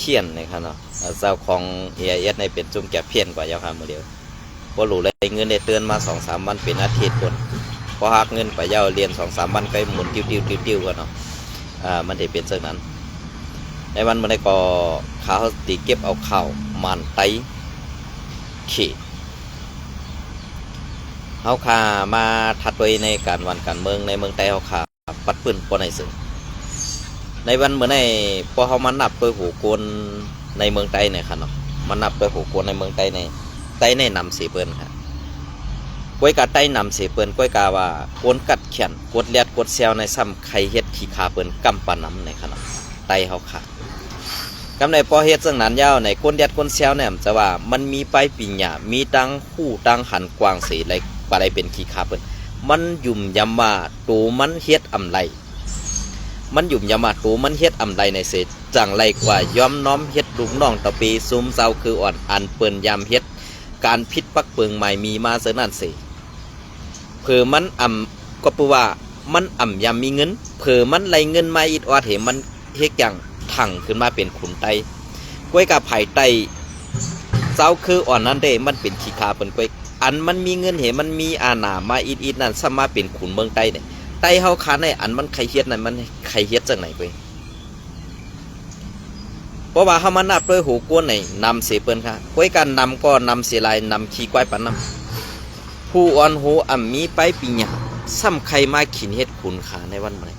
เพี้ยนนะครับเนาะเจ้าของ AIS ในเป็นจุ่มแก็บเพี้ยนกว่าเจ้าค่ะมือเดียวพอหลูเลยเงินได้เตือนมา2-3 วันเป็นอาทิตย์คนพอหักเงินไปเย้าเรียน2-3 วันก็หมุนติ้วกันเนาะมันได้เป็นเช่นนั้นในวันเมื่อไรก็เขาตีเก็บเอาข้าวมันไตขี่เขาขามาทัดไว้ในการวันการเมืองในเมืองไทยเขาขาปัดปืนปนในสื่อในวันเมื่อในพอเขามันนับไปหูกวนในเมืองไทยเนี่ยครับเนาะมันนับไปหูกวนในเมืองไทยในนำสีเปิ้นครับก้อยกาไต้นำสีเปิ้นก้อยกาว่ากวนกัดเขียนกดเลียดกดเซลในซ้ำไข่เฮ็ดขี้ขาเปิ้นกำปาน้ำในครับเนาะไตเขาขากำในพอเฮ็ดซึ่งนั้นยาวในกวนเลียดกวนเซลเนี่ยจะว่ามันมีไปปีหญ้ามีตังคู่ตังหันกวางสีไรปอะไรเป็นขี้ขาเปิ้นมันยุ่มยำมาตูมันเฮ็ดอำไรมันยุ่มยำมาตูมันเฮ็ดอำไรในเศษจังไรกว่ายอมน้อมเฮ็ดลูกน้องตะปีซุมเซาคืออ่อนอันเปิ้นยำเฮ็ดการพิษปักเปิงใหม่มีมาเสนั่นสิเผื่อมันก็ปูว่ามันยำมีเงินเผื่อมันไรเงินมาอิดออดเหมันเฮ็ดอย่างถังขึ้นมาเป็นขุนไตกล้วยกับไผ่ไตเจ้าคืออ่อนนั้นเด้มันเป็นขี้ขาเป็นกล้วยอันมันมีเงินเหมันมีอาณามาอิดนั่นสมาเป็นขุนเมืองไตเนี่ยไตเฮาขาในอันมันไข่เฮ็ดนั่นมันไข่เฮ็ดจังไหนกล้วยเพราะว่าเฮามานับด้วยหูกวนในนำเสเปิ้นค่ะกล้วยกันนำก็นำเสลายนำขี้ก้อยปันนำผู้อ่อนหูมีไปปีหญ้าซ้ำใครมาขินเฮ็ดขุนขาในวันใหม่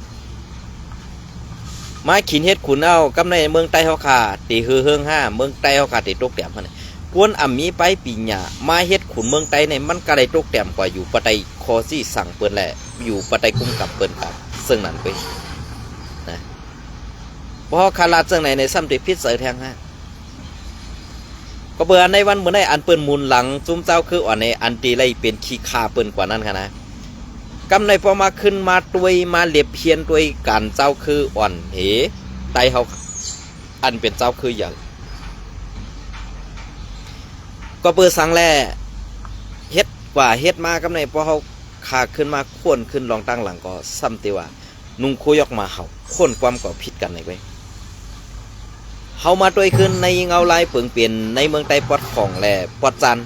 มาขินเฮ็ดขุนเอากำในเมืองใต้เฮาขาตีเฮือง5เมืองใต้เฮาขาตีตกแต้มหั่นกวนมีไปปีหญ้ามาเฮ็ดขุนเมืองใต้ในมันก็ได้ตกแต้มกว่าอยู่ปะไตคอซี่สั่งเปิ้นแหละอยู่ปะไตกุมกับเปิ้นครับซึ่งนั่นไปนะเพราะคาราจังไหนในซ้ำติพิษเสยแทงฮะก็เบื่อในวันเมื่อในอันเปิ้นมูลหลังจุ้มเจ้าคืออ่อนในอันตีไรเป็นขี้คาเปิ้นกว่านั้นค่ะนะกำในพอมาขึ้นมาตัวยมาเลียบเพียนตัวยการเจ้าคืออ่อนเหไตเฮาอันเป็นเจ้าคืออย่างก็เปิดสังแลเฮ็ดว่าเฮ็ดมากำในพอเขาขาขึ้นมาขวนขึ้นลองตั้งหลังก็ซ้ำติว่านุ่งคุยออกมาเฮาค้นความก็ผิดกันในไว้เฮามาตัวยขึ้นในเงาลายเปิงเปลี่ยนในเมืองไต้ปอดของแลปอดจัน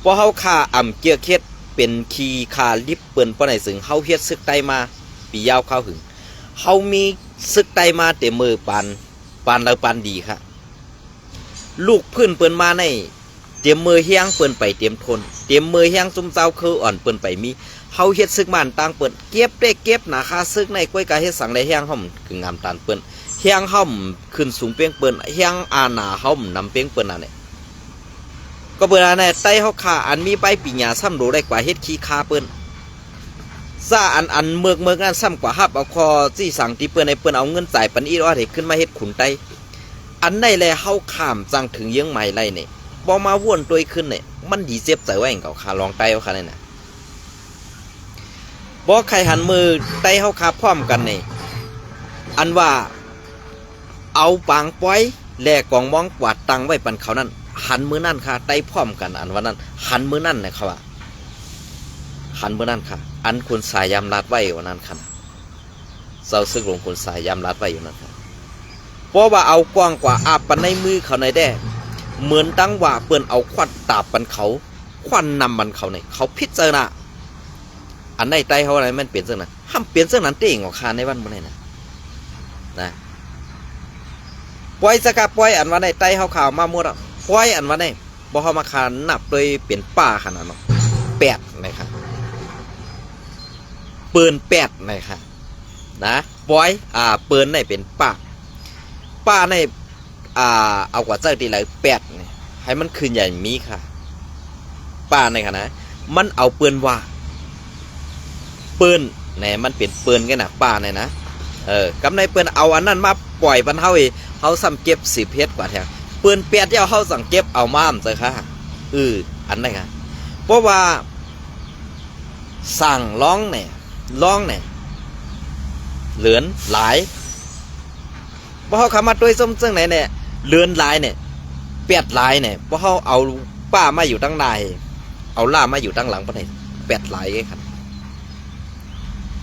พอเฮาขาเกียเฮ็ดเป็นขีขาลิบเปิ้นป้อไหนซึ่งเฮาเฮ็ดซึกไตมาปียาวเข้าหึงเฮามีซึกไตมาเต็มมือปานแล้วปานดีค่ะลูกพื้นเปิ้นมาในเตรียมมือเฮียงเปิ้นไปเตรียมทนเตรียมมือเฮียงซุ่มเจ้าคืออ่อนเปิ้นไปมีเฮาเฮ็ดซึกมันต่างเปิ้นเก็บได้เก็บหนาคาซึกในก้อยกาเฮ็ดสังได้เฮียงห่อมคืองามตานเปิ้นเฮียงห่อมขึ้นสูงเปียงเปิ้นเฮียงอาหนาห่อมนำเปียงเปิ้นนั่นแหละก็เปิ้นอันนั้นไตเฮาขาอันมีใบปีหญ้าซ้ำโดได้กว่าเฮ็ดขี้คาเปิ้นซาอันเมือกนั้นซ้ำกว่าฮับเอาคอจี้สั่งที่เปิ้นให้เปิ้นเอาเงินจ่ายปันอีว่าให้ขึ้นมาเฮ็ดขุนไตอันใดแลเฮาข้ามจังถึงเยื้องใหม่ไรนี่บ่มาว่นตัวขึ้นนี่มันดีเจ็บใจไว้เก่าคาลองไตเฮาคานั่นน่ะบ่ใครหันมือไตเฮาคาพร้อมกันนี่อันว่าเอาปางป้อยแลกองมองกวาดตังไว้ปันเขานั่นหันมือนั่นค่ะไตพร้อมกันอันว่านั้นหันมือนั่นเนี่ยเขาว่าหันมือนั่นค่ะอันคุณสายยามรัดไว้วันนั้นค่ะเจ้าซึกหลวงคุณสายยามรัดไว้อยู่นั่นค่ะเพราะว่าเอากว้างกว่าอาบปันในมือเขาในแด้เหมือนตั้งว่าเปิ้นเอาควันตาบปันเขาควันนำมันเขาเนี่ยเขาพิจารณาอันในไตเขาอะไรมันเปลี่ยนเรื่องนั้นห้ามเปลี่ยนเรื่องนั้นเต่งออกคาในวันวันไหนนะปล่อยสกัดปล่อยอันวันในไตเขาข่าวมาหมดอ่ะปล่อยอันวันไหนบ่เขามาคานนับโดยเปลี่ยนป่าขนาดนั้น8นะครับปืน8นะครับนะปล่อยปืนในเป็นป้าในเอากว่าเจ้าตีไหล8เนี่ยให้มันคืนใหญ่มีค่ะป้าในค่ะนะมันเอาปืนว่าปืนเนี่ยมันเป็นปืนกันนะป้าเนี่ยนะกำในปืนเอาอันนั้นมาปล่อยมันเฮาเฮาซ้ำเก็บ10 เฮ็ดกว่าแถวปืน8เดียวเฮาสั่งเก็บเอามาเจ้าค่ะอันนั้นค่ะเพราะว่าสั่งร้องเนี่ยเหลือนหลายเพราะเขาขามาด้วยส้มซึ่งไหนเนี่ยเลือนลายเนี่ย8ลายเนี่ยเพราะเขาเอาป้ามาอยู่ตั้งนายเอาล่ามาอยู่ตั้งหลังประเทศ8ลายไงครับ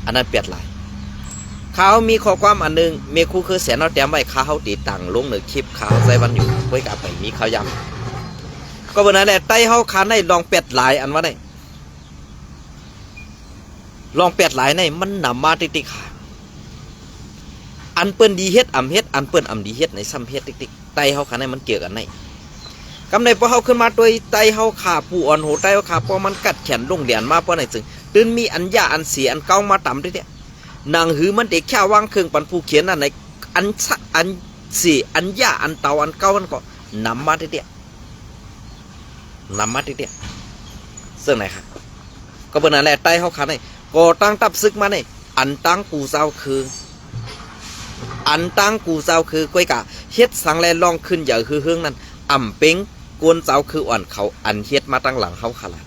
อันนั้น8ลาย เขามีข้อความอันนึงเมคูคือแสนเอาแต้มไว้เขาเฮาติดตั้งลงในคลิปข่าวใส่วันอยู่ไว้กับไปมีข่าวย้ำก็บ่นั้นแหละไต้เฮาคันได้ลองเป็ดหลายอันว่าได้ลองเป็ดหลายในมันนำมาติ๊กๆค่ะอันเปิ้นดีเฮ็ดอำเฮ็ดอันเปิ้นอำดีเฮ็ดในซ้ำเฮ็ดติ๊กๆไต้เฮาคันได้มันเกี่ยวกันในกำในพอเฮาขึ้นมาโดยไต้เฮาขาผู้อ่อนโหไต้เฮาขาพอมันกัดแขนลงเหรียญมาเพราะไหนจึงตื่นมีอันยาอันเสียอันเก่ามาต่ำด้วยเนี่ยนางหือมันเด็กแค่วางเครื่องปันผู้เขียนนั่นในอันเสียอันยาอันเต่าอันเก่ามันก็นำมาด้วยเนี่ยนำมาด้วยเนี่ยซึ่งไหนค่ะก็เป็นอะไรไต้เฮาขาในก่อตั้งตับซึกมาในอันตั้งกูเจ้าคืออันตั้งกูเจ้าคือก้อยกะเฮ็ดสังแลลองขึ้นอย่าคือเฮืองนั้นอ่ำเป็งกวนเจ้าคืออ่อนเขาอันเฮ็ดมาตั้งหลังเขาขนาด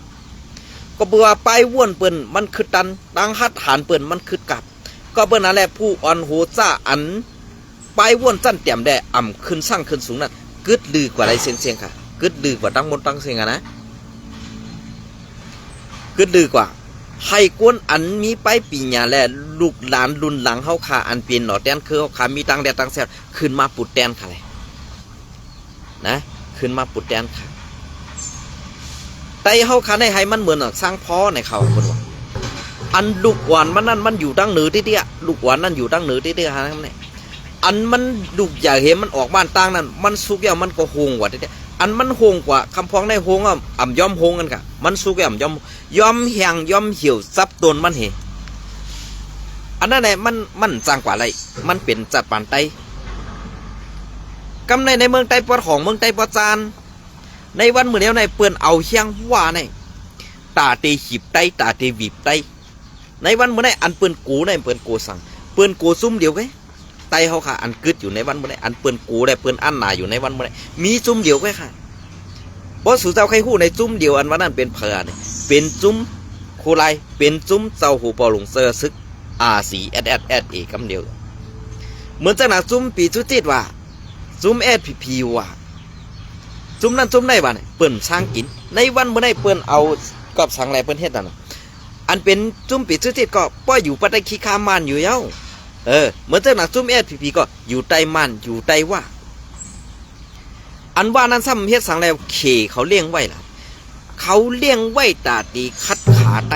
ก็เบื่อไปว่วนเปิ้นมันคือตันตั้งหัดฐานเปิ้นมันคือกลับก็เปิ้นนั่นแหละผู้อ่อนโหจ้าอันไปว่วนจั่นเตี่ยมได้อ่ำขึ้นสร้างขึ้นสูงนั่นกึดลือกว่าไรเสียงค่ะกึดลือกว่าตั้งมนตั้งเสียงอะนะกึดลือกว่าให้กวนอันมีไปปีญาแลลูกหลานรุ่นหลังเฮาขาอันเปลี่ยนหนอแตนคือเฮาขามีตังแดดตังแซ่ขึ้นมาปุดแตนค่ะเลยนะขึ้นมาปุดแตนค่ะไตเฮาขาในให้มันเหมือนสร้างพ้อในเขาคนว่าอันลูกหวานมันนั่นมันอยู่ตั้งเหนือที่เตี้ยลูกหวานนั่นอยู่ตั้งเหนือที่เตี้ยฮะเนี่ยอันมันลูกใหญ่เห็นมันออกบ้านตั้งนั่นมันสุกอย่างมันก็โหงกว่าที่เตี้ยอันมันโหงกว่าคำพ้องในโหงอ่ำย่อมโหงกันค่ะมันสุกอย่างย่อมแหงย่อมเหี่ยวซับตนมันเหอันนั้นแหละมันสร้างกว่าอะไรมันเป็นจัดปานไตกำในเมืองไตปอดของเมืองไตปอดจานในวันเมื่อแล้วในเปื่อนเอาเชียงว่าในตาเตหีบไตตาเตวีบไตในวันเมื่อในอันเปื่อนกูในเปื่อนกูสั่งเปื่อนกูซุ่มเดียวไงไตเขาค่ะอันกึดอยู่ในวันเมื่อในอันเปื่อนกูได้เปื่อนอันหนาอยู่ในวันเมื่อในมีซุ่มเดียวไงค่ะเพราะสู่เจ้าใครหู้ในซุ่มเดียวอันว่านั่นเป็นเพลเนี่ยเป็นซุ่มโคไลเป็นซุ่มเจ้าหูปอหลงเซอร์ซึกRCSSA กำเดียวเหมือนจากหนักซุ่มปีจุจิตว่าซุ่มSPPว่าซุ่มนั่นซุ่มได้บ้านเปิ้นสร้างกินในวันเมื่อได้เปิ้นเอากับสังแลเปิ้นเฮ็ดนั่นอันเป็นซุ่มปีจุจิตก็ป้ออยู่ปะไตขี้คามานอยู่เย้าเหมือนจากหนักซุ่มSPPก็อยู่ใต้มันอยู่ใต้ว่าอันว่านั้นซ้ำเฮ็ดสังแล้วเขเขาเลี้ยงไว้ล่ะเขาเลี้ยงไว้ตาตีคัดขาไต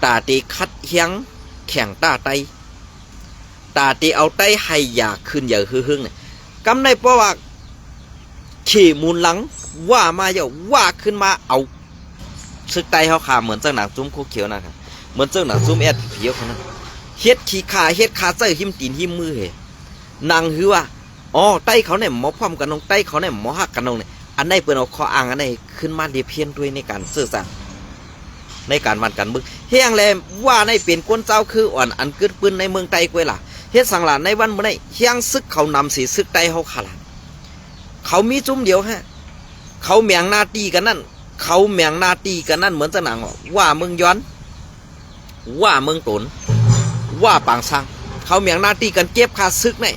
ตาตีคัดเฮียงแข่งตาไตตาตีเอาไตให้อยากขึ้นอย่าฮึ่งเนี่ยกำในเพราะว่าขี่มูลหลังว่ามาเยอะว่าขึ้นมาเอาซึกไตเขาขาเหมือนเจ้าหนังจุ้มโคเขียวนะครับเหมือนเจ้าหนังจุ้มเพียวคนนั้นเฮ็ดขี้ขาเฮ็ดขาเจ้าหิมตีนหิมมือเหนางฮือว่าอ๋อไตเขาเนี่ยหมอพร้อมกันน้องไตเขาเนี่ยหมอหักกันน้องเนี่ยอันไหนเปิดเอาข้ออ้างอันไหนขึ้นมาเดียเพี้ยนด้วยในการสื่อสารในการวันกันมึงเฮียงแลว่าในเปลี่ยนกวนเจ้าคืออ่อนอันเกิดปืนในเมืองไตกวยล่ะเฮ็ดสังหลานในวันเมื่อไหร่เฮียงซึกเขานำสีซึกไตเขาขาดเขามีจุ่มเดียวฮะเขาแมงนาตีกันนั่นเขาแมงนาตีกันนั่นเหมือนจะหนังว่าเมืองย้อนว่าเมืองตนว่าปางซังเขาแมงนาตีกันเก็บคาซึกเนี่ย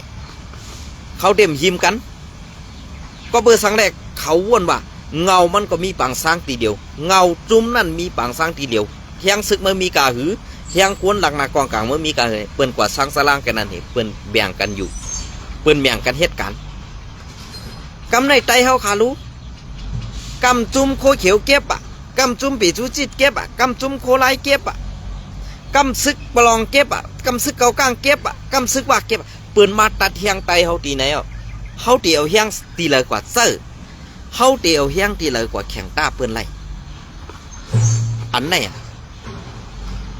เขาเด่มหิมกันก็เบอร์สังแรกเขาว่นว่าเงามันก็มีปางซังตีเดียวเงาจุ่มนั่นมีปางซังตีเดียวเฮียงซึกมันมีกาหือเฮียงควนหลักหนักกองกลางมันมีกาหือเปิ้นกว่าซังสลางกันนั่นเหตุเปิ้นแบ่งกันอยู่เปิ้นแบ่งกันเฮ็ดกันกำในไตเฮาขารู้กำจุ่มโคเขียวเก็บกำจุ่มปีจูจิตเก็บกำจุ่มโคไลเก็บกำซึกปลองเก็บกำซึกเกาก้างเก็บกำซึกว่าเก็บเปิ้นมาตัดเฮียงไตเฮาตีไหนเฮาเตียวเฮียงตีเลยกว่าเซอร์เฮาเตียวเฮียงตีเลยกว่าแข่งตาเปิ้นไรอันไหน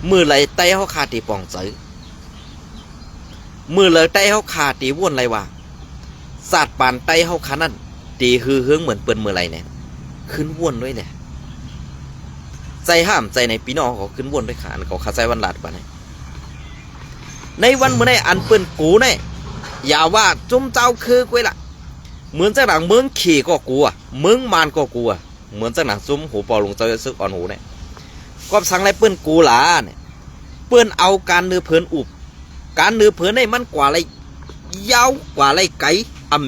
มือไหลไตเฮาขาตีปองเซอมือเลยไตเฮาขาตีว่นไรว่าศาสตร์ปานไตเฮาขานั่นตีฮือเฮืองเหมือนเปิ้นมือไรเนี่ยขึ้นว่นด้วยเนี่ยใจห้ามใจในพี่น้องเขาขึ้นว่นด้วยขาเขาขาใจวันหลาดปานนี้ในวันเมื่อไหร่อันเปิ้นกูเนี่ยอย่าว่าจุ่มเจ้าคือกูละเหมือนจากหนังเมืองขี่ก็กลัวเมืองมานก็กลัวเหมือนจากหนังจุ่มหูปอลงเจ้าซึกอ่อนหูเนี่ยก็สั่งไรเปิ้นกูหลาเนี่ยเปิ้นเอาการเนื้อเพลินอุบการเนื้อเพลินในมันกว่าไรยาวกว่าไรไก่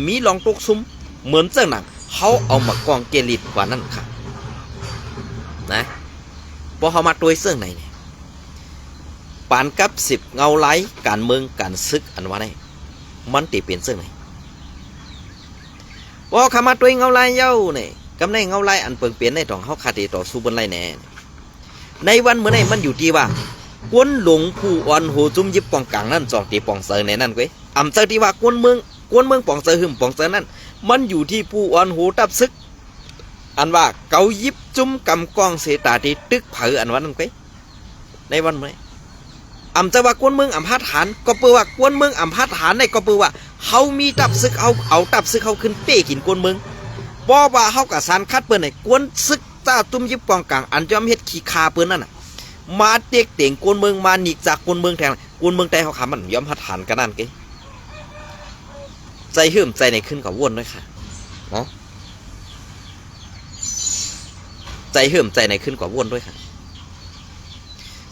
มีลองตกซุ้มเหมือนจากหนังเขาเอามากองเกลิดกว่านั่นค่ะนะพอเขามาตัวเสื่องไหนเนี่ย ปานกับ10เงาไหลการเมืองการซึกอันว่าได้มันติเป็นซึ่งไหนว่าคำมาตัวเงาไหลเย้าเนี่ยกำในเงาไหลอันเปิงเปลี่ยนในตองเขาคาติต่อสู้บนไหลแน่ในวันเมื่อไหร่มันอยู่ที่ว่ากวนหลงผู้อ่อนโหจุ่มยิบปองกลางนั่นจองตีปองเซอร์ในนั่นเว้ยอำเจอที่ว่ากวนเมืองปองเซอร์หึมปองเซอร์นั่นมันอยู่ที่ผู้อ่อนโหตับซึกอันว่าเกายิบจุ่มกำกองเสตาที่ตึกเผออันวันนั้นเว้ยในวันเมื่ออำเจอว่ากวนเมืองอำพัดฐานก็เปื่อว่ากวนเมืองอำพัดฐานในก็เปื่อว่าเขามีตับซึกเอาตับซึกเขาขึ้นเป้กินกวนเมืองบ่ว่าเขากับสารคัดเปิ้นในกวนซึกจ้าจุ่มยิบปองกลางอันจอมเฮ็ดขี้คาเปิ้นนั่นน่ะมาเด็กเต่งกวนเมืองมาหนีจากกวนเมืองแทงกวนเมืองแต่เขาขามันยอมพัดฐานกันนั่นเกใจหื่มใจในขึ้นกับวนด้วยค่ะเนาะใจหื่มใจในขึ้นกับวนด้วยค่ะ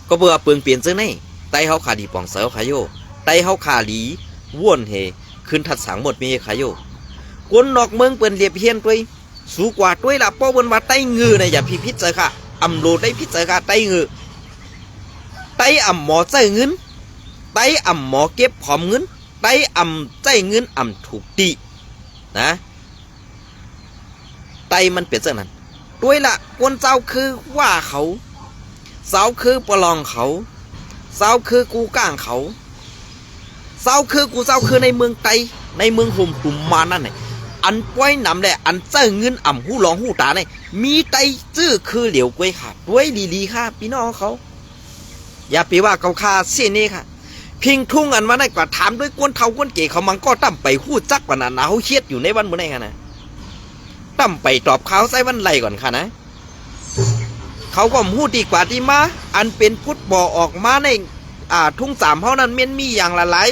ก็เบื่อเปลืองเปลี่ยนซึ่งในไตเขาขาดีปองเสือขาโยไตเขาขาหลีวนเฮขึ้นทัดสังหมดมีขาโยกวนนอกเมืองเปิ้นเรียบเฮียนด้วยสูกว่าด้วยละป้อเปิ้นว่าไตงือในอย่าพิษเจอค่ะอำโลได้พิษเจอค่ะไตงือไตอ่ำหมอใจเงินไตอ่ำหมอเก็บผอมเงินไตอ่ำใจเงินอ่ำถูกตีนะไตมันเปลี่ยนเส้นนั้นด้วยละกวนเจ้าคือว่าเขาเจ้าคือปลองเขาเจ้าคือกูก้างเขาเจ้าคือกูเจ้าคือในเมืองไตในเมืองห่มตุ่มมานั่นไงอันป้อยนำแหละอันเจ้าเงินอ่ำหู้หลองหู้ตาเนี่ยมีไตจื้อคือเหลียวกล้วยขาดด้วยดีๆค่ะพี่น้องเขาอย่าไปว่าเขาคาเสียนี่ค่ะพิงทุ่งอันมาได้กว่าถามด้วยกวนเท่ากวนเก๋เขามังก็ตั้มไปหู้จักกว่านั้นนะเขาเครียดอยู่ในวันเมื่อไหร่กันนะตั้มไปตอบเขาใส่วันไหลก่อนค่ะนะเขาก็หู้ดีกว่าที่มาอันเป็นพุทธบ่อออกมาในทุ่งสามเขานั้นเมียนมีอย่างละหลาย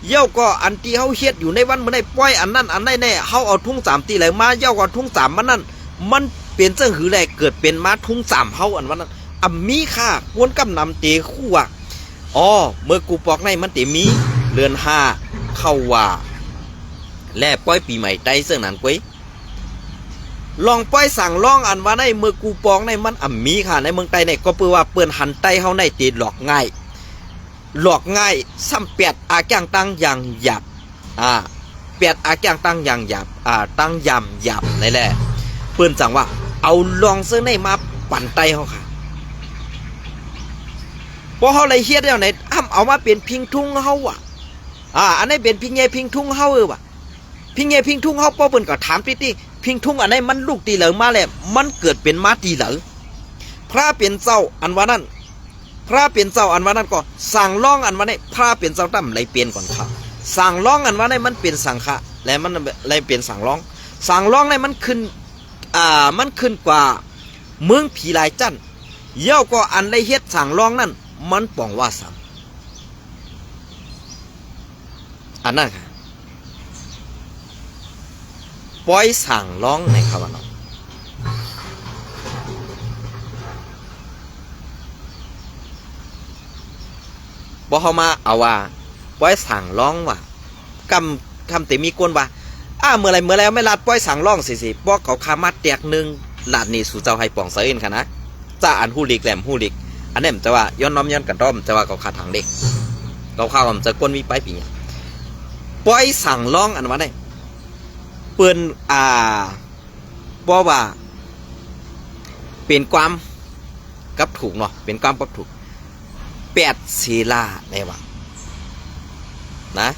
เย่าก็อันที่เขาเครียดอยู่ในวันเมื่อไหร่ป้อยอันนั้นอันได้แน่เขาเอาทุ่งสามตีไหลมาเย่าก็ทุ่งสามมันนั่นมันเปลี่ยนเจ้าหือแหลกเกิดเป็นมาทุ่งสามเขาอันวันนั้นมีค่ากวนกำนำเตะคู่อ่ะอ๋อเมื่อกูปอกในมันเตะมีเรือนห้าเข้าว่าและป้อยปีใหม่ไตเสื่อนั้นกุ้ยลองป้อยสั่งล่องอันว่าในเมื่อกูปอกในมันมีค่ะในเมืองไตเนี่ยก็เปื่อว่าเปื่อนหันไตเขาในตีหลอกง่ายซ้ำเปียดอาแกงตั้งอย่างหยาบเปียดอาแกงตั้งอย่างหยาบตั้งยำหยาบนี่แหละเปื่อนสั่งว่าเอาลองเสื้อในมาปั่นไตเขาค่ะพอเขาเลยเฮียดแล้วไหนเอามาเป็นพิงทุ่งเขาอันนี้เป็นพิงเงพิงทุ่งเขาว่ะพิงเงพิงทุ่งเขาป้อเปิ้นก็ถามตี้พิงทุ่งอันนี้มันลูกตีเหลือมาแล้วมันเกิดเป็นมาตีเหลือพระเป็นเจ้าอันว่านั้นก็สั่งล่องอันว่านี้พระเป็นเจ้าตั้มเลยเปลี่ยนก่อนค่ะสั่งล่องอันว่านี้มันเป็นสังฆะแล้วมันเลยเปลี่ยนสั่งล่องในมันขึ้นกว่าเมืองผีลายจันเย่าก็อันได้เฮ็ดสั่งล่องนั่นมันป่องว่าซ้ำอันนั้นค่ะปล่อยสั่งล่องในคำว่าน้องบ่เขามาเอาว่าปล่อยสั่งล่องว่ะคำแต่มีกวนว่าเมื่อไรไม่ลาดปล่อยสั่งล่องสิป้อเขาคามาแตกหนึ่งลาดนี่สู่เจ้าให้ป่องเสอินค่ะนะจ้าอันหู้ลิกแหลมหู้ลิกอันนี้มันจะว่าย้อนน้อมย้อนกันต้อมจะว่าเขาขาดทางเด็กเขาข้าวมันจะก้นมีไปปีปล่อยสั่งล่องอันว่าได้เปื่อนบอกว่าเป็นความกับถูกเนาะเป็นความกับถูก8ศิลาได้ว่านะ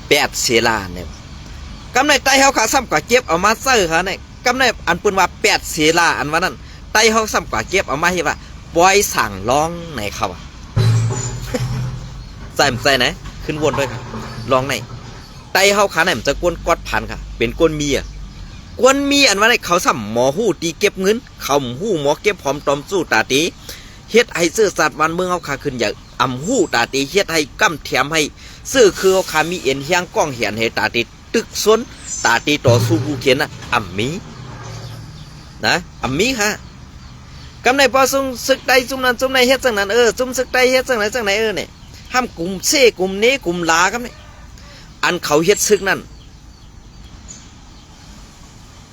8ศิลาเนี่ยกำในไตเขาขาซ้ำกว่าเก็บเอามาเซอร์ค่ะเนี่ยกำในอันปืนว่า8ศิลาอันว่านั้นไตเขาซ้ำกว่าเก็บเอามาเห็นว่าปล่อยสั่งร้องในเขาใจไหนขึ้นวนด้วยค่ะร้องในไตเขาขาไหนมันจะกวนกอดพันค่ะเป็นกวนมีอันว่าในเขาซ้ำหมอหู้ตีเก็บเงินเขาหู้หมอเก็บพร้อมตอมสู้ตาตีเฮ็ดให้ซื่อสัตว์วันเมืองเขาขาขึ้นอย่างหู้ตาตีเฮ็ดให้กั้มแถมให้ซื่อคือเขาขามีเอ็นเฮียงก้องเหียนให้ตาตีตึกซ้นตาตีต่อสู้ผู้เขียนนะมีนะมีค่ะกำในพอซุ่มศึกใดซุ่มนั้นซุ่มในเฮ็ดจังนั้นซุ่มศึกใดเฮ็ดจังไหนเนี่ยห้ามกลุ่มเซ่กลุ่มนี้กลุ่มลาครับเนี่ยอันเขาเฮ็ดซึกนั่น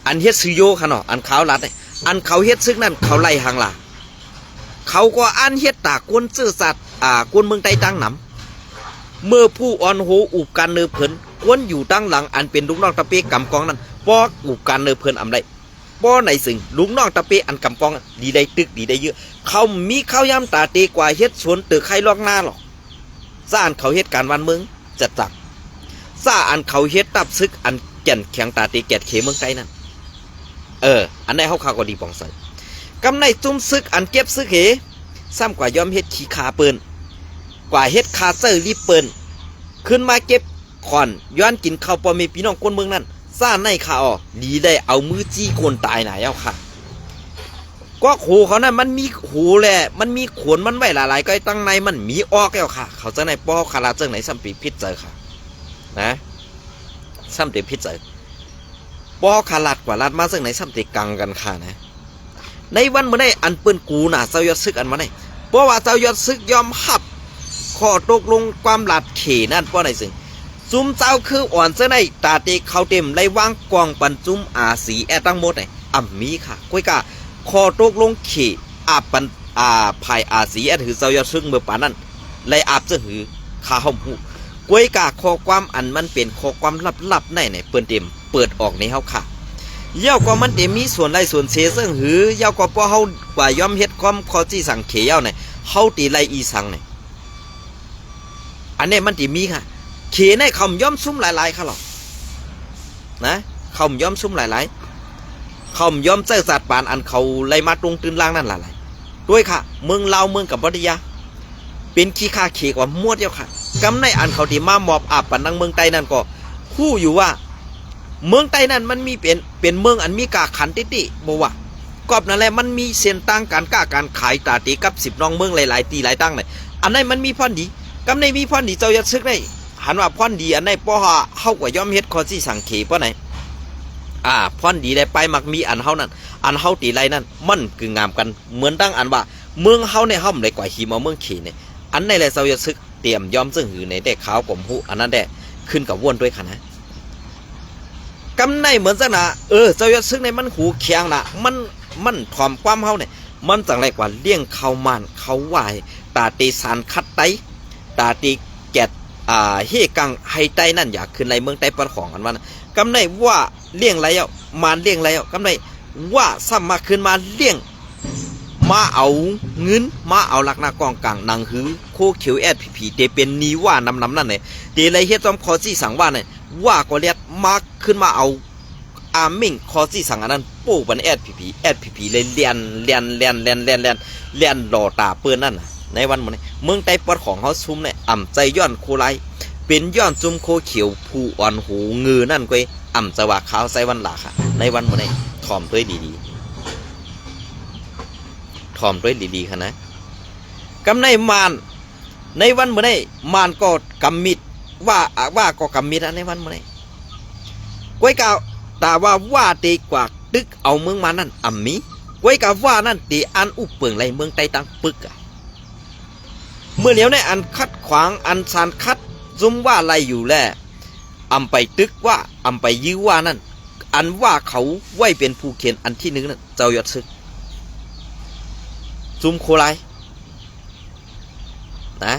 อันเฮ็ดซึโยค่ะเนาะอันเขาลัดเนี่ยอันเขาเฮ็ดซึกนั่นเขาไล่หางลา เขาก็อันเฮ็ดตากวนซื่อสัตย์กวนเมืองใต้ตั้งหนำเมื่อผู้อ่อนโหอุบการเนือเพิ่นกวนอยู่ตั้งหลังอันเป็นลูกน้องตะเปกำกองนั้นป้ออุบการเนือเพิ่นอำได้ป้อในสิ่งลูกน้องตะเปอันกำกองดีได้ตึกดีได้เยอะเขามีข้าวยำตาเตกว่าเฮ็ดสวนตึกใครลอกหน้าหรอกซ่าอันเขาเฮ็ดการวันเมืองจัดจักซ่าอันเขาเฮ็ดตับซึกอันแก่นแข็งตาเตแกดเขเมืองใต้นั่นอันไหนเขาข่าวก็ดีปองใส่กำในจุ่มซึกอันเก็บซึกเหซ้ำกว่ายอมเฮ็ดขี้ขาเปิ้นกว่าเฮ็ดคาเซอร์รีเปิ้นขึ้นมาเก็บขอนย้อนกินข้าวปอมีพี่น้องคนเมืองนั่นซ่าในข่าวดีได้เอามือจี้คนตายหนาเย้าค่ะก็โหเขานั่นมันมีโหแหละมันมีขนมันไว้หลายๆก็ตั้งในมันมีออกแล้วค่ะเขาจะในป้อคาราเจิงไหนซ้ำปีพิษเจอค่ะนะซ้ำปีพิษเจอป้อคาราดกว่าลาดมาซึ่งไหนซ้ำปีกังกันค่ะนะในวันเมื่อได้อันเปิ้นกูน่ะเจ้ายอดซึกอันมาได้เพราะว่าเจ้ายอดซึกยอมหับข้อตกลงความหลัดเขนั่นเพราะไหนซึ่งซุมเจ้าคืออ่อนเส้นในตาเตเขาเต็มไล่วางกองปันจุ้มสีตั้งหมดไหนมีค่ะก้อยกาข้อตกลงเขปันภายสีถือเจ้ายอดซึกเมื่อป่านนั้นไล่จะหือข้าห้องหูก้อยกาข้อความอันมันเป็นข้อความลับๆในเปิ้นเต็มเปิดออกในเฮาค่ะเย้าก็มันเต็มมีส่วนไรส่วนเสียซึ่งหือเย้าก็พอเฮาว่ายอมเฮ็ดความข้อจี้สั่งเขเย้าเนี่ยเฮาตีไรอีสั่งเนี่ยอันนี้มันตีมีค่ะเขในคำย่อมซุ่มหลายๆค่ะหรอกนะคำย่อมซุ่มหลายๆคำย่อมเจ้าสัตว์ปานอันเขาไล่มาตรงตื่นล่างนั่นหลายๆด้วยค่ะเมืองลาวเมืองกับบัตยาเป็นขี้ข้าเขกว่ามั่วเดียวค่ะกำในอันเขาตีมาหมอบปันนังเมืองใต้นั่นก็คู่อยู่ว่าเมืองใต้นั่นมันมีเป็นเมืองอันมีกาขันติบอกว่ากอบนั่นแหละมันมีเส้นตั้งการกล้าการขายตาตีกับ10น้องเมืองหลายๆตีหลายตั้งเลยอันนั้นมันมีพรดีกำในมีพรดีเจ้ายัดซึกได้หันว่าพรดีอันไหนป้อเฮากว่ายอมเฮ็ดคอซี่สังเขป้อไหนพรดีได้ไปมักมีอันเฮานั่นอันเฮาตีไรนั่นมันคืองามกันเหมือนตั้งอันว่าเมืองเฮาในห้อมเลยกว่าหิมเอาเมืองเขเนี่ยอันในแหละเจ้ายัดซึกเตรียมยอมซึ่งหือในได้ขาวกลมหูอันนั้นได้ขึ้นกับวนด้วยค่ะนะกำในเหมือนซะนะเจ้ายอดซึกในมันหูเคียงนะมันถ่อมความเฮาเนี่ยมันจังไรกว่าเลี้ยงเขามันเขาวายตาตีสารคัดไตตาตีแกดเฮกังไฮไตนั่นอยากขึ้นในเมืองไต้ปนของกันมันกำในว่าเลี้ยงไรเอามันเลี้ยงไรเอากำในว่าซ้ำมาขึ้นมาเลี้ยงมาเอาเงินมาเอาหลักหน้ากองกลางนางหือโคเขียวผีเตเป็นนีว่านำนั่นเนี่ยเตไรเฮ็ดจอมคอซี่สั่งว่าเนี่ยว่าก็เรียกมาขึ้นมาเอามิ่งคอซี่สั่งอันนั้นโป้บันผีเลยเลียนหล่อตาเปิ้นนั่นในวันมื้อนี้เมืองใต้ปอดของเฮาซุ่มเนี่ยใจย้อนโคไลเป็นย้อนซุ่มโคเขียวผู้อ่อนหูงือนั่นก้อยจะว่าขาวใส่วันหลาค่ะในวันมื้อนี้ถ่อมด้วยดีๆถ่อมด้วยดีๆค่ะนะกำในมานในวันมื้อนี้มานก็กำมิดว่าก็กำมิดในวันมื้อนี้ก้อยกาวแต่ว่าตีกว่าตึกเอาเมืองมานั่นมีก้อยกาว่านั่นตีอันอุปเปิงไรเมืองใต้ตั้งปึกเมื่อเหลียวในอันคัดขวางอันสานคัดซุ่มว่าไรอยู่แลไปตึกว่าไปยื้อว่านั่นอันว่าเขาไว้เป็นผู้เขียนอันที่หนึ่งนั่นเจ้ายอดซึกซุ่มโคไลนะ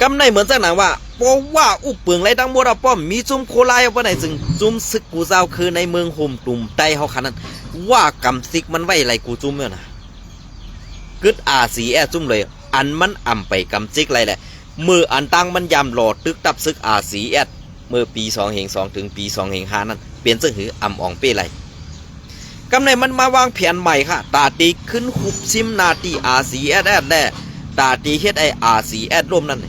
กำในเหมือนสักหนังว่าเพราะว่าอุปเปิงไรตั้งหมดป้อมมีซุ่มโคไลเอาไปไหนซึ่งซุ่มซึกกูเจ้าคือในเมืองโฮมตุ่มใต้เฮาคันนั้นว่ากำซิกมันไว้ไรกูซุ่มเนี่ยนะกึดสีซุ่มเลยอันมันไปกำซิกไรแหละมืออันตั้งมันยำหลอดตึกตับซึกสีเมื่อปี2 ถึงปี2 5นั้นเปลี่ยนซึ่งหืออ่องเป้ไรกำในมันมาวางแผนใหม่ค่ะตาตีขึ้นหุบซิมนาตีสีแน่ตาตีเฮ็ดสีร่วมนั่น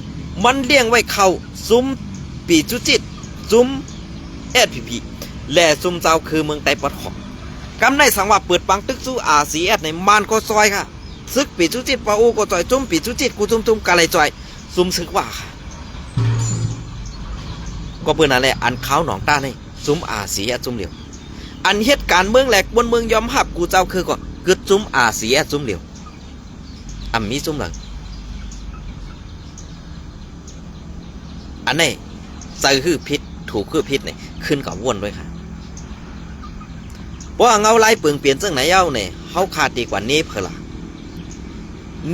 มันเลี้ยงไว้เข้าซุ้มปีจุจิตซุ้มพีและซุ้มเจ้าคือเมืองไต้ปอดของกำในสังว่าเปิดปังตึกสู้สีในมานก็ซอยค่ะซึกปีจุจิตปาโอก็จอยจุ้มปีจุจิตกูจุ้มกะไรจอยซุ้มซึกว่าค่ะก็เปิดนั่นแหละอันข้าวหนองต้าในซุ้มสีจุ้มเหลียวอันเหตุการณ์เมืองแหลกบนเมืองยอมหับกูเจ้าคือก็กึดซุ้มสีจุ้มเหลียวมีซุ้มหลังอันนี้ใส่คือพิษถูกคือพิษเนี่ยขึ้นกับวนด้วยค่ะเพราะเงาไล่เปลืองเปลี่ยนซึ่งไหนเย้าเนี่ยเขาขาดดีกว่านี้เพล่า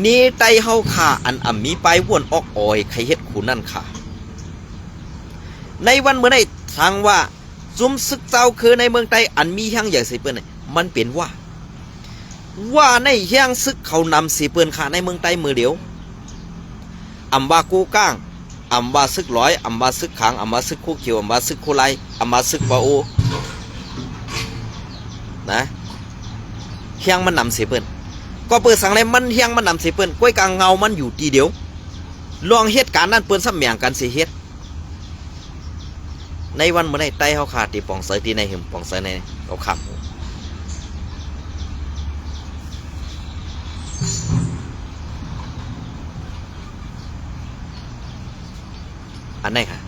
นี่ไตเฮาขาอันมีไปวนออกออยใครเฮ็ดขู่นั่นค่ะในวันเมื่อได้ทางว่าซุมซึกเจ้าคือในเมืองไต้อันมีห้างใหญ่สิเปิ้นมันเป็นว่าในห้างซึกเขานำสิเปิ้นค่ะในเมืองไต้มือเดียวอำว่ากูก้างอำว่าซึกร้อยอำว่าซึกขางอำว่าซึกคู่เขียวอำว่าซึกคู่ไลอำว่าซึกปะโอนะเฮียงมันนำสิเปิ้นก็เปิดสังเลยมันเฮียงมันนำสิเปิ้นก้อยกลางเงามันอยู่ทีเดียวลองเหตุการณ์นั้นเปิ้นซ้ำแหม่งกันสิเฮ็ดในวันเมื่อได้ไต้เฮาขาดตีปองเสยตีในหึมปองเสยในเขาขับอันไหนค่ะ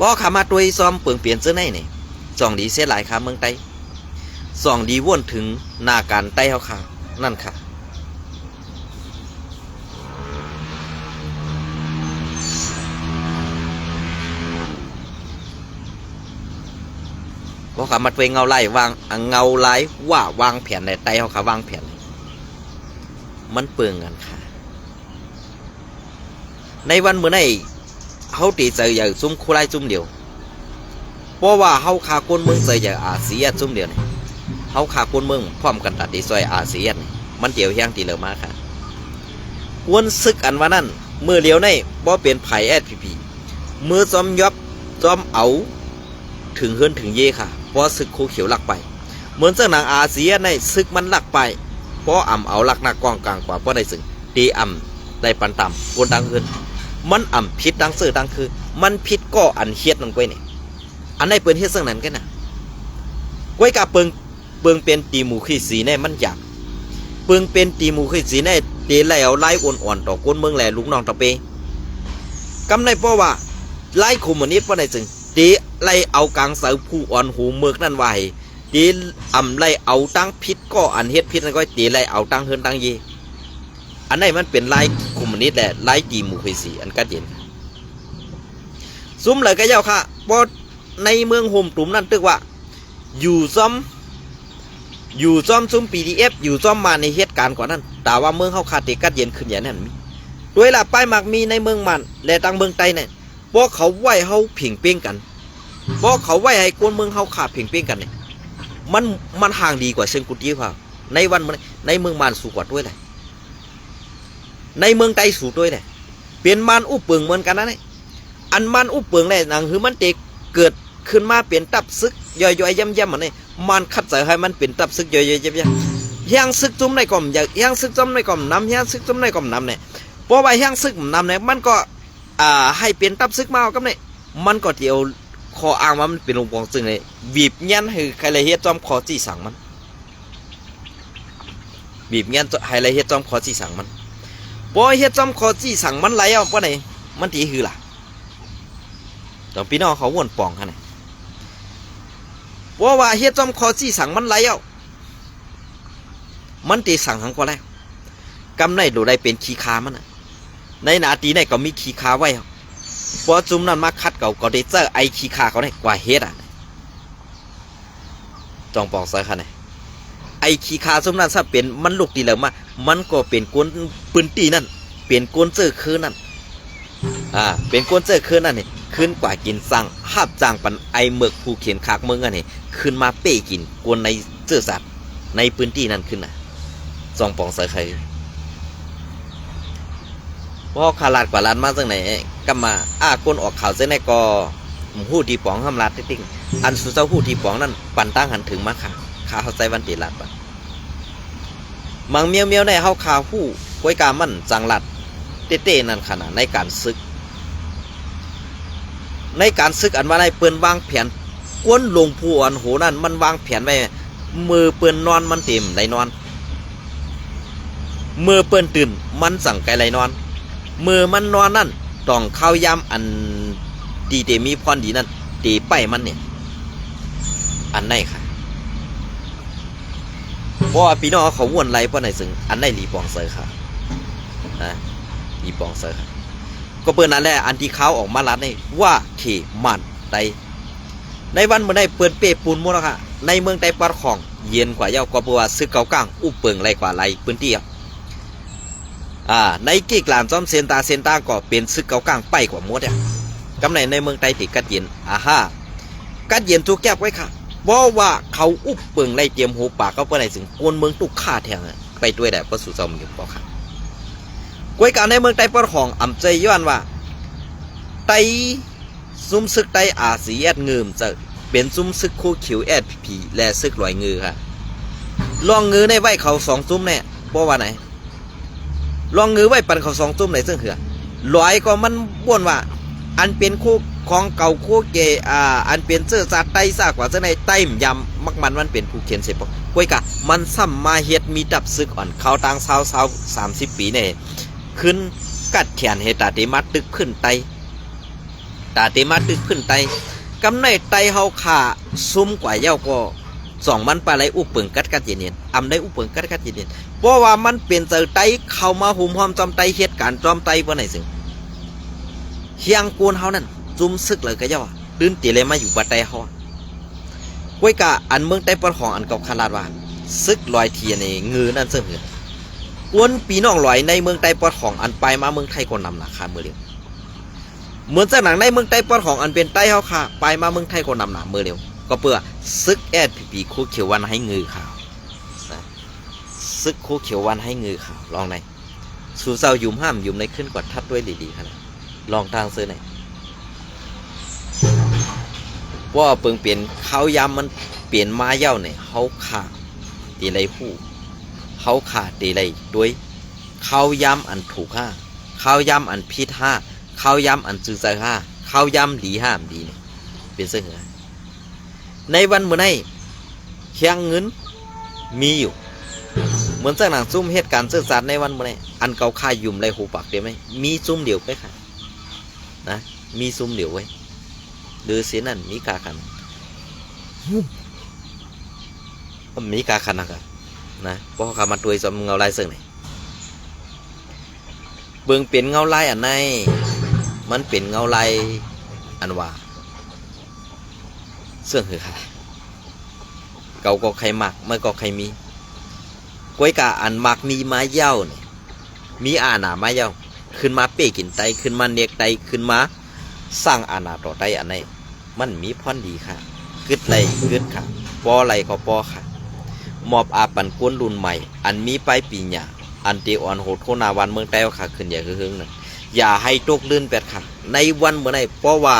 บอกขามาตัวซ้อมเปลืองเปลี่ยนเสื้อในนี่ส่องดีเสียหลายค่ะเมืองไต้ส่องดีว่นถึงหน้าการไต้เฮาขานั่นค่ะบอกขามาตัวเงาไล่วางเงาไล่ว่าวางแผนในไต้เฮาขาวางแผนมันเปลืองกันค่ะในวันเมื่อไหร่เขาตีใจอย่างซุ่มคู่ไล่ซุ่มเดียวเพราะว่าเขาขาคนเมืองใจอย่างอาเซียนซุ่มเดียวนี่เขาขาคนเมืองพร้อมกันตัดตีซอยอาเซียนมันเดียวแห้งตีเหลือมาค่ะกวนซึกอันว่านั่นเมื่อเดียวในบ่เป็นไผ่แอดพีเมื่อจอมยบจอมเอาถึงเฮือนถึงเย่ค่ะเพราะซึกคู่เขียวหลักไปเหมือนเจ้านางอาเซียนในซึกมันหลักไปเพราะอ่ำเอาหลักหนักกองกลางกว่าเพราะในสึงตีอ่ำได้ปันต่ำกวนดังเฮือนมันอ่ำพิษดังเสือดังคือมันพิษก็อันเฮ็ดลงไปนี่อันไหนเปิ้นเฮ็ดซึ่งนั้นกันนะก้อยกะเปิงเป็นตีหมูขี้สีในมันอยากเปิงเป็นตีหมูขี้สีในตีไล่เอาไล่อ่อนๆต่อคนเมืองแหล่ลูกน้องตะเปกำในเพราะว่าไล่คอมมิวนิสต์ว่าในจึงตีไล่เอากลางเสาผู้อ่อนหูเมือกนั่นไว้ตีอ่ำไล่เอาตั้งพิษก็อันเฮ็ดพิษนั่นก็ตีไล่เอาตั้งเฮือนตั้งเยอันไหนมันเป็นไล่คอมมิวนิสต์แหละไล่ตีหมูขี้สีอันกัดเย็นซุ่มเลยก็เย้าค่ะเพราะในเมืองโฮมตุ่มนั่นตึกว่าอยู่ซ้อมซุ่ม PDF อยู่ซ้อมมาในเหตุการณ์ก่อนนั้นแต่ว่าเมืองเขาขาดเตกัดเย็นขึ้นอย่างนั้นมีด้วยละป้ายหมากมีในเมืองมันและต่างเมืองไต้เนี่ยเพราะเขาไหวเขาผิงเป้งกันเพราะเขาไหวให้คนเมืองเขาขาดผิงเป้งกันเนี่ยมันห่างดีกว่าเชิงกุฏิค่ะในวันในเมืองมันสูงกว่าด้วยเลยในเมืองไต้สูงด้วยเลยเปลี่ยนมันอุปเปิงเหมือนกันนะเนี่ยอันมันอุปเปิงเลยนังคือมันเตกเกิดขึ้นมาเปลี่ยนตับซึกย่อยๆย่ำๆมันนี่มันคัดใส่ให้มันเป็นตับซึกย่อยๆย่ำๆย่างซึกจุ่มในกล่อมย่างซึกจุ่มในกล่อมน้ำย่างซึกจุ่มในกล่อมน้ำเนี่ยเพราะว่าย่างซึกน้ำเนี่ยมันก็ให้เปลี่ยนตับซึกมากับเนี่ยมันก็เดียวคออ้างว่ามันเป็นลงปองซึกเนี่ยบีบยันให้ใครเลยเฮ็ดจอมคอจี้สั่งมันบีบยันให้เลยเฮ็ดจอมคอจี้สั่งมันพอเฮ็ดจอมคอจี้สั่งมันไหลเอาเพราะไหนมันตีคือล่ะตอนพี่น้องเขาวนปองขนาดว่าเฮ็ดจอมคอจี้สั่งมันไหลเอามันตีสั่งหังก็แล้วกำในดูได้เป็นขี้คามันในนาตีในก็มีขี้คาไว้พอจุ่มนั้นมาคัดเก่าก็ได้เจอไอขี้คาเขาได้กว่าเฮ็ดจองปองใส่ขนาดไอขี้คาจุ่มนั้นถ้าเป็นมันลูกตีแล้วมามันก็เป็นก้นปืนตีนั่นเป็นก้นเจอคืนนั่นเป็นก้นเจอคืนนั่นนี่ขึ้นกว่ากินสั่งหับจางปันไอเมือกผู้เขียนขากเมืองอันนี้ขึ้นมาเป้กินกวนในเจื้อสัตว์ในพื้นที่นั้นขึ้นจองปองใส่ใครเพราะขาลาดกว่าลานมาจากไหนก็มาก้นออกข่าวเส้นในก็หู้ที่ปองห้ามลาดติ๊งอันสุดเจ้าหู้ที่ปองนั่นปั่นตั้งหันถึงมาค่ะขาเขาใจวันตีลาดปะมังเมียวในเขาขาหู้ก้อยกามันจังลัดเต้นั่นขนาดในการซึกอันว่าในเปิ้นวางแผนกวนลงผู้อ่อนโหนั่นมันวางแผนไว้มือเปิ้นนอนมันเต็มไหลนอนมือเปิ้นตื่นมันสั่งไกไหลนอนมือมันนอนนั่นต้องเข้ายามอันดีเตมีพรดีนั่นตีไปมันเนี่ยอันไหนค่ะเพราะพี่น้องเขาวนไรเพราะไหนซึ่งอันไหนรีปองเซอร์ค่ะรีปองเซอร์ค่ะก็เปิดนั่นแหละอันที่เขาออกมาลัดนี่ว่าเขมันไตในวันเมื่อได้เปิดเปปูนมั่วแล้วค่ะ ในเมืองใต้ปอดของเย็นกว่าเย้าก็เพราะว่าซึกเกากลางอุบเปิงไรกว่าไรพื้นที่ในกีกลามซ้อมเซนตาก็เป็นซึกเกากลางไปกว่าหมดกำไหนในเมืองใต้ติกัดเย็นกัดเย็นทุกแก้วไว้ค่ะเพราะว่าเขาอุบเปิงไรเตรียมหูปากเขาเพื่อไหนถึงกวนเมืองตุกฆ่าแทงไปด้วยแต่ก็สู่ซอมอยู่ปอค่ะกวยการในเมืองใต้ปอดของอ่ำใจย้อนว่าไตซุ้มซึกไตอาสีแอดเงิมจะเป็นซุ้มซึกคู่ขิวแอดผีและซึกลอยงือค่ะลองงือในไว้เขาสองซุ้มเนี่ยเพราะว่าไหนลองงือไว้ปันเขาสองซุ้มไหนซึ่งเหือลอยก็มันบ่นว่าอันเป็นคู่ของเก่าคู่เกอันเป็นเสื้อซาไตซากว่าเสื้อในไต้มยำมักมันเป็นผู้เขียนเสพกวยกะมันซ้ำมาเฮ็ดมีดับซึกอ่อนเขาต่าง30 ปีเนี่ยขึ้นกัดแขนเฮตาเตมาตึกขึ้นไตตาเตมาตึกขึ้นไตกำในไตเฮาขาซุ่มกว่าเย้าก็2 มันปลาไหลอุบเปิงกัดเย็นๆอำได้อุบเปิงกัดเย็นๆเพราะว่ามันเป็นเจอไตเข้ามาหุ่มห้อมจอมไตเหตุการณ์จอมไตบ่ไหนซึ่งเฮียงกูนเฮานั่นจุ่มซึกเลยก็เย้าตื่นตีเลยมาอยู่บัดไตเฮาควยกะอันเมืองไต้ปอนของอันเก่าขนาดว่าซึกลอยเทียในงือนั่นเสมอกวนปีน้องลอยในเมืองไต้ปอนของอันไปมาเมืองไทยก็นำราคาเมื่อเร็วเหมือนจากหนังในเมืองไต้ปอนของอันเป็นไต้เฮาค่ะไปมาเมืองไทยก็นำหนาเมื่อเร็วก็เพื่อซึกแอดผีคู่เขียววันให้งือข่าวซึกคู่เขียววันให้งือข่าวลองในสู่เศร้ายุ่มห้ามยุ่มในขึ้นกว่าทัดด้วยดีๆขนาดลองทางซื้อไหนว่าเปิงเปลี่ยนเขายำมันเปลี่ยนมาเย้าเนี่ยเขาขาดตีไรหู้เขาขาดตีไรด้วยเขายำอันถูกห้าเขายำอันพิษห้าเขายำอันจืดใจห้าเขายำหลีห้ามดีเนี่ยเป็นเสื้อในวันเมื่อไงเคียงเงินมีอยู่เหมือนจากหนังซุ่มเหตุการณ์สื่อสารในวันเมื่อไงอันเก่าค่ายยุ่มไรหูปากเดียวไหมมีซุ่มเดียวไปค่ะนะมีซุ่มเดียวไว้หรือเสียนั่นมีกาคันมีกาคันนะเพราะเขามาตัวจอมเงาลายเสื่อไหนเบื้องเป็นเงาลายอันไหนมันเป็นเงาลายอันว่าเสื่อคือค่ะเก่าก็ใครหมักไม่ก็ใครมีกวยกาอันหมักมีไม้เย้าเนี่ยมีอาณาไม้เย้าขึ้นมาเป้กินไตขึ้นมาเนียกไตขึ้นมาสร้างอาณาต่อไตอันไหนมันมีพรดีค่ะกึดไรกึดค่ะปอไรก็ปอค่ะมอบอาปันกวนรุ่นใหม่อันมีไปปีหยาอันเตออนโหดโคนาวันเมืองไต้ค่ะขึ้นใหญ่คือหึงนั่นอย่าให้ตกลื่นแปดค่ะในวันเมื่อไหร่เพราะว่า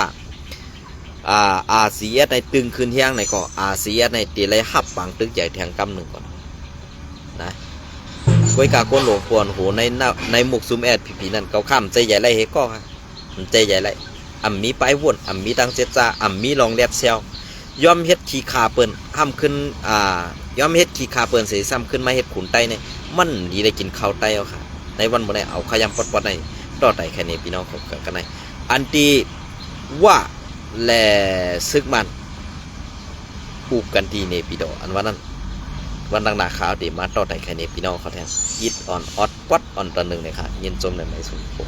อาเซียในตึงคืนเที่ยงในก็อาเซียในตีไรหับปังตึกใหญ่แทงกำหนึ่งก่อนนะกวยกาโกนหลวงปวนโหในหมกซุมแอดผีนั่นเขาข้ามใจใหญ่ไรเฮก็ค่ะมันใจใหญ่ไรอ่ำมีไปวนอ่ำมีตังเจจ้าอ่ำมีลองแดดเซลย่อมเฮ็ดขี้ขาเปิ้นห้ามขึ้นย่อมเฮ็ดขี้ขาเปิ้นเสียซ้ำขึ้นมาเฮ็ดขุนไตเนี่ยมันดีได้กินข้าวไตเอาค่ะในวันบ่ได้เอาขยำปอดๆในต่อไตแค่นี้พี่น้องของกันในอันที่ว่าแลซึกมันปูกกันทีเนปิโดอันว่านั้นวันดังหนาขาวดีมาต่อไตแค่นี้พี่น้องเขาแทนยิดอ่อนออดปัดอ่อนตอนหนึ่งเลยค่ะยินจมในไม้สูงโผล่